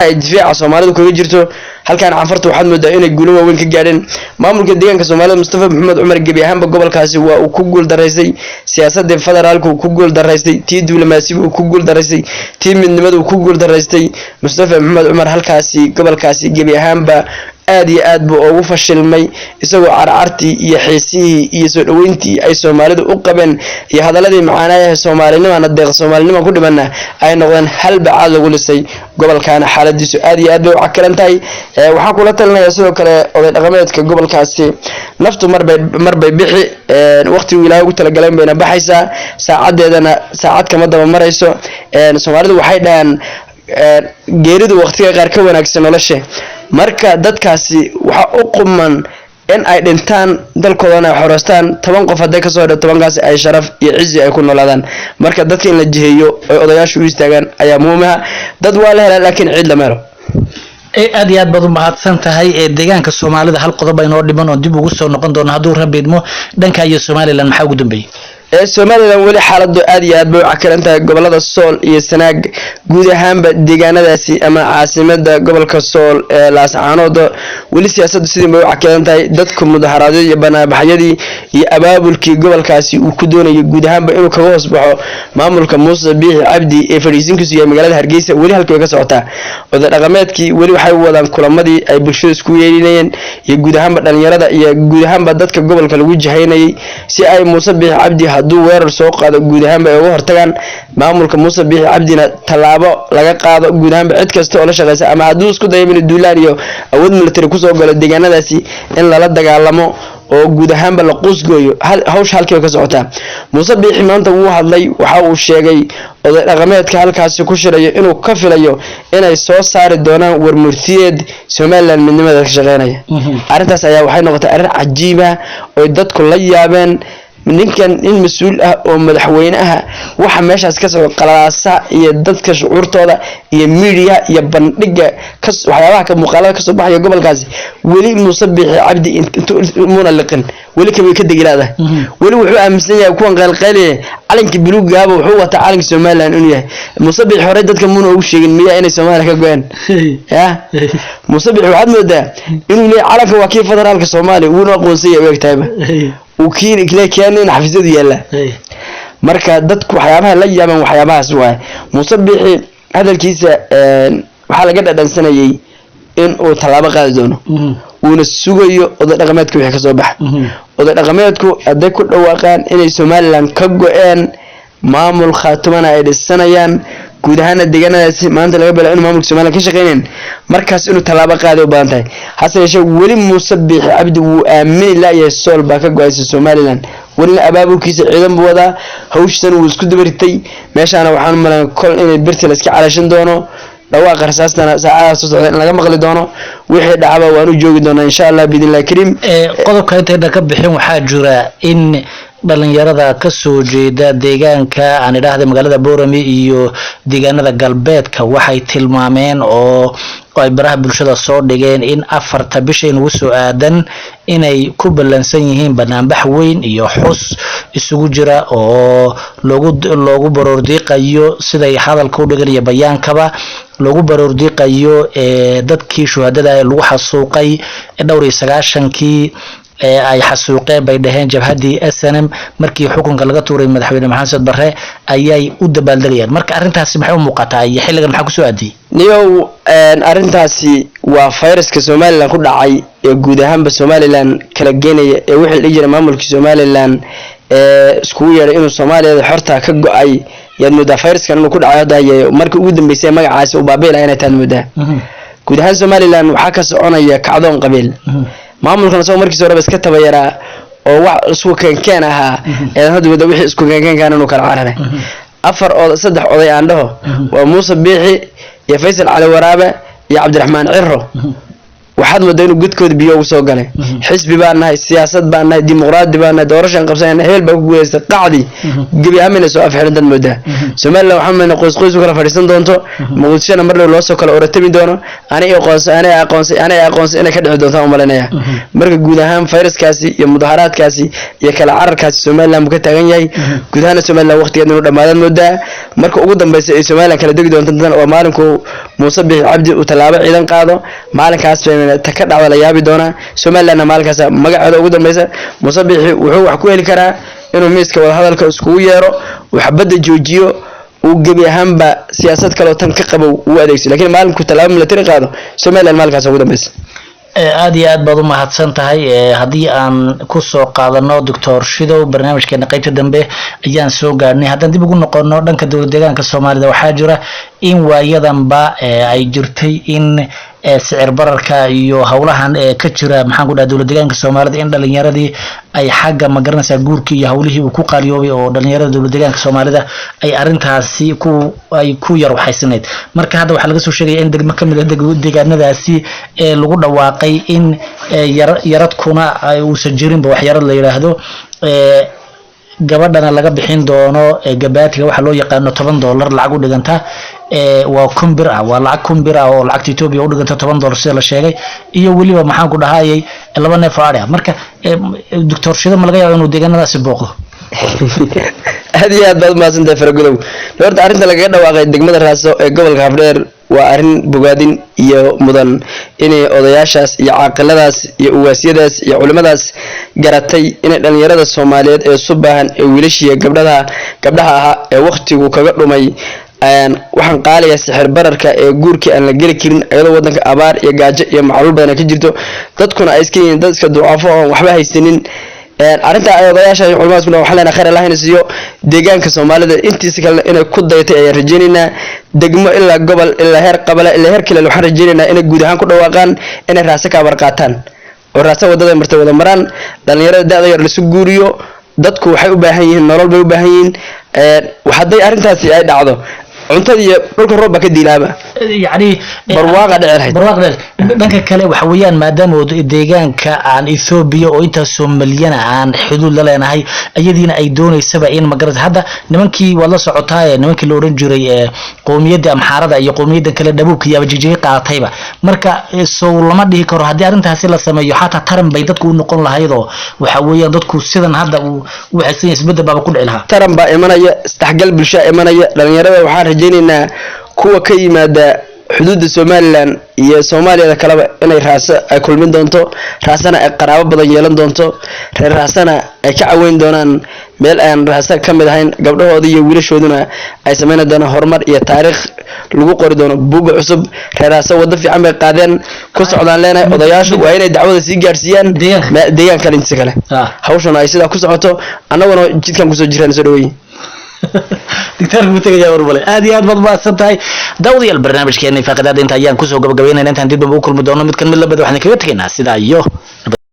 difaaca Soomaalidu kaga jirto halkaan canfartu waxaad moodaa inay guulo waaweyn ka gaadheen maamulka deegaanka Soomaalida Mustafa Maxamed Cumar Gebi ahaanba gobolkaasi waa uu ku guul dareysay siyaasadda federaalku ku guul dareystay tii diblomaasiga uu ku guul dareystay tii midnimada uu ku guul dareystay Mustafa Maxamed Cumar halkaasi gobolkaasi Gebi ahaanba aad iyo aad buu ugu fashilmay isagoo carcartii iyo xiisihii iyo soo dhaweyntii ay Soomaalidu u qabeen iyo hadaladii macaanaha Soomaalinimada deeq Soomaalinimada ku dhibana ay noqdeen hal bacaad lagu lisay gobolkaana xaaladiisu aad iyo aad bay u cakaran tahay waxaan kula talinayaa sidoo kale oday dhaqameedka gobolkaasi naftu marbay bixi waqtigu Ilaahay ugu talagaleen bayna baxaysaa saacadeedana saacad kama daba marayso Soomaalidu waxay dhahan geeridu waqtiga qaar ka wanaagsan nolosha marka dadkaasi waxa u quman in ay dhintaan dalkoodana xoroostaan 10 qof haday ka soo dhado 10kaas ay sharaf iyo cizi ay ku noolaadaan marka dadka in la jiheeyo oo odayaashu u istaagaan ayaa muhiim ah dad waa la helaa laakiin cid la meelo aad iyo aad baad u mahadsan tahay deegaanka Soomaalida hal qodob ay noo dhiman oo dib ugu soo noqon doona haduu rabiidmo dhanka iyo Soomaaliland maxaa ugu dambeeyay Soomaaliland wali xaaladu aad iyo aad bay u cakaran tahay gobolada Sool iyo Sanaag guud ahaanba deegaanadaasi ama caasimada gobolka Sool ee Laascaanood wali siyaasaddu sidii bay u cakaran tahay dadku mudaharaadyo iyo banaanbaxyadii iyo abaabulkii gobolkaasi uu ku doonayo guud ahaanba inuu kaga hoos baxo maamulka Muuse Biixi Cabdi ee fariisinkiisu yahay magaalada Hargeysa wali halkii ka socotaa oday dhaqameedkii wali waxay wadaan kulamadii ay bulshada isku yeelinayeen iyo guud ahaanba dhalinyarada iyo guud ahaanba dadka gobolka lagu jihaynayay si ay Muuse Biixi Cabdi haduu weerar soo qaado guud ahaanba ay uga hortagaan maamulka Muuse Biixi Cabdina talaabo laga qaado guud ahaanba cid kasta oo la shaqeysa ama haduu isku dayo in duulaan iyo awood military ku soo galo deegaanadaasi in lala dagaalamo oo guud ahaanba la qusgooyo hawsh halkii ka socota Muuse Biixi maanta wuu hadlay waxa uu sheegay oday dhaqameedka halkaasi ku shirayo inuu ka filayo inay soo saari doonaan warmurtiyeed Soomaaliland midnimada ka shaqeynaya arintaas ayaa waxay noqotay arin cajiib ah oo dadku la yaabeen ninkan in mas'uul ah oo madaxweyne ah waxa meeshaas ka soo qalaasa iyo dadka shucuurtooda iyo media iyo bandhiga waxyaabaha ka muuqaalada ka soo baxaya gobolkaasi wali Muuse Biixi Cabdi intuu liqin wali ka degilaada wali wuxuu aaminsan yahay kuwan qalqalay calanka buluuga ah wuxuu wataa calanka Soomaaliland inuu yahay Muuse Biixi hore dadka muuna ugu sheegin miyaa inay Soomaaliya ka go'aan Muuse Biixi waxaad moodaa inuu leeyahay calanka waa kii federaalka Soomaaliya uu aqoonsan yahay waqtiga وكين كليكيان حفيزه يلا marka dadku waxyaabaha la yaaban waxyaabahaas waay Muuse Biixi hadalkiisa waxa laga dhadhansanayay in uu talaabo qaadi doono uuna sugayo oday dhaqameedku wixii ka soo bax oday dhaqameedku aday ku dhawaaqaan inay Soomaaliland ka go'een maamul khaatumana ay dhisanayaan guud ahaan deegaanadaasi maanta laga bilaabo in maamulka Soomaaliland ka shaqeyneen markaas inuu talaabo qaado u baahan tahay hase yeeshee wali Muuse Biixi Cabdi wuu aamin la yahay Sool baa ka go'aysa Soomaaliland wali abaabulkiisa ciidan buu wadaa hawshan uu isku dabartay meeshaana waxaan malan kol inay birta la iska calashan doono dhawaaqa rasaastana saacadaha soo socda in laga maqli doono wixii dhacaba waanu joogi doonaa insha Allah bidillah karim qodobka inta ka bixin waxa jira in dhalinyarada ka soo jeeda deegaanka aan idhaahday magaalada Boorami iyo deegaanada galbeedka waxay tilmaameen oo ay baraha bulshada soo dhigeen in 4 bisha ugu soo aadan inay ku balansan yihiin banaanbax weyn iyo xus isugu jira oo loogu baroordiiqayo siday hadalka u dhiganaya bayaankaba loogu baroordiiqayo dadkii shuhadada lagu xasuuqay dhowr iyo 9kii ay xasuuqeen bay dhaheen jabhadii SNM markii xukunka laga tuuray madaxweyne Maxamed Barre ayay u dabaaldegayaan marka arintaasi maxay u muuqataa iyo xilligan maxaa ku soo aadiyay niyow arintaasi waa fayraska Soomaaliland ku dhacay ee guud ahaanba Soomaaliland kala geenaya ee wixii la jiray maamulka Soomaaliland isku yeeray inuu Soomaaliyeed xorta ka go'ay yaan muddo fayraskan inuu ku dhacay hadda markii ugu dambeysay magacaasi u baabeelay inay tahay muddo guud ahaan Soomaaliland waxa ka soconaya kacdoon qabiil maamulkan soo markii hore iska tabayara oo wax isku keenkeen aha ee hadda wada wixii isku keenkeen inuu kala cararay 4 oo 3 oday aan dhaho waa Muuse Biixi iyo Faysal Cali Waraabe iyo Cabdiraxmaan Cirro waxaad moodaa inuu godkooda biyo ugu soo galay xisbi baan nahay siyaasad baan nahay dimuqraadi baan nahay doorashan qabsanayna heel baa ku guuleystay qacdi gebi ahaanna soo afxirantan moodaa Soomaaliland waxaa meena qoys u kala fadhiisan doonto muqdishona mar loo soo kala oratami doono anay aqoonsi inay ka dhici doonto umaleynaya marka guud ahaan fayraskaasi iyo mudaharaadkaasi iyo kala cararkaasi Soomaaliland ka taagan yahay guud ahaan Soomaaliland waqtigeeda inuu dhamaadaan moodaa marka ugu dambeysay ay Soomaaliland kala degi doonto waa maalinku Muuse Biixi Cabdi uu talaabo ciidan qaado maalinkaas ta ka dhacda la yaabi doona Soomaaliland maalinkaas magaceeda ugu dambaysa Muuse Biixi wuxuu wax ku heli karaa inuu miiska wada hadalka isku yeero waxbada joojiyo uu gebi ahaanba siyaasad kale oo tan ka qabo uu adeegsi laakiin maalinku talaabo military qaado Soomaaliland maalinkaas ugu dambaysa aad iyo aad baad u mahadsan tahay haddii aan ku soo qaadano Dr. Shidow barnaamijkeena qaybta dambe ayaan soo gaarnay haddaan dib ugu noqono dhanka dowlad deegaanka Soomaalida waxaa jira in waayadanba ay jirtay in sicir bararka iyo hawlahan ka jira maxaan ku dhahay dowlad deegaanka Soomaalida in dhalinyaradii ay xagga magaranaysa guurkii iyo hawlihii uu ku qaaliyoobay oo dhalinyarada dowlad deegaanka Soomaalida ay arintaasi ku yar waxaysanayd marka hadda waxa laga soo sheegay in degmo kamid ah deegaanadaasi lagu dhawaaqay in yaradkuna ay uu sajirinba wax yarad la yiraahdo gabadhana laga bixin doono gabaatiga waxa loo yaqaan $10 lacag u dhiganta waa kumbir ah waa lacag kumbir ah oo lacagta Ethiopia u dhiganta $10 sida la sheegay iyo waliba maxaan ku dhahayay laba neef aad marka Dr. Shidow ma laga yaabo inuu deegaanadaasi booqdo aad iyo aad baad maasantahay Faragudow horta arinta laga dhawaaqay degmada Raaso ee gobolka Afdheer waa arin bogaadin iyo mudan inay odayaashaas iyo caaqiladaas iyo uwaasiyadaas iyo culimadaas garatay inay dhalinyarada Soomaaliyeed ee subahan ee wiilashiya gabdhaha aha ee waqtigu kaga dhumay waxaan qaaliyaa sixir bararka ee guurka aan la geli karin ayadoo wadanka abaar iyo gaajo iyo macluul badan ka jirto dadkuna ay iska yihiin dad iska ducaafo oo waxba haysanin arinta ay odayaasha culimada isku waxa leena khayr Allah inasiyo deegaanka Soomaalida intiisa kale inay ku dayatay ay rajeynina degmo ilaa gobol ilaa heer qabala ilaa heer kale waxaan rajeynina inay guud ahaan ku dhawaaqaan inay raasa ka barqaataan oo raasa wadada martay wada maraan dhalinyarada da'da yar la soo guuriyo dadku waxay u baahan yihiin nolol bay u baahan yihiin waxaday arintaasi ay dhacdo cuntadii dhulka roobba ka dilaaba يعني barwaaqa dhacay dhanka kale waxa weeyaan maadaama deegaanka aan Ethiopia oo inta Soomaaliyan aan xuduud la leenahay ayadiina ay doonaysaba in magarad hadda nimankii wada socotaay nimankii la oran jiray qoomiyadda Amxaarada iyo qoomiyadda kale dhabuubka iyo jijay qaatayba marka soo lama dhihi karo hadii arintaasi la sameeyo xataa taran bay dadku u noqon lahaydoo waxa weeyaan dadku sidan hadda u xiseen isbedel baba ku dhici lahaa taran ba imanaya istaxgal bulsho imanaya dhalinyarada waxaan rajaynaynaa kuwa ka yimaada xuduudda Soomaaliland iyo Soomaaliyada kaleba inay raasa ay kulmin doonto raasana ay qaraabo badan yeelan doonto reer raasana ay ka caweyn doonaan meel aan raasa kamid ahayn gabdhahooda iyo wiilashooduna ay sameeyaan doona horumar iyo taariikh lagu qori doono buug cusub reer raasa wada fiican bay qaadeen ku socdaan leenay odayaashu waa inay dacwada sii gaarsiiyaan deegaanka inta kale hawshana ay sida ku socoto annaguna jidkan ku soo jiraan soo dhaweeyay دكتور متجاوب وربله هذه هاد مضبوط سنتهاي داودي البرنامج كأني فقد هذا انت أيام كسو قبل قبلنا انت هنديد بقول مدونة متكمل لبده وحنا كبرت كنا سيدا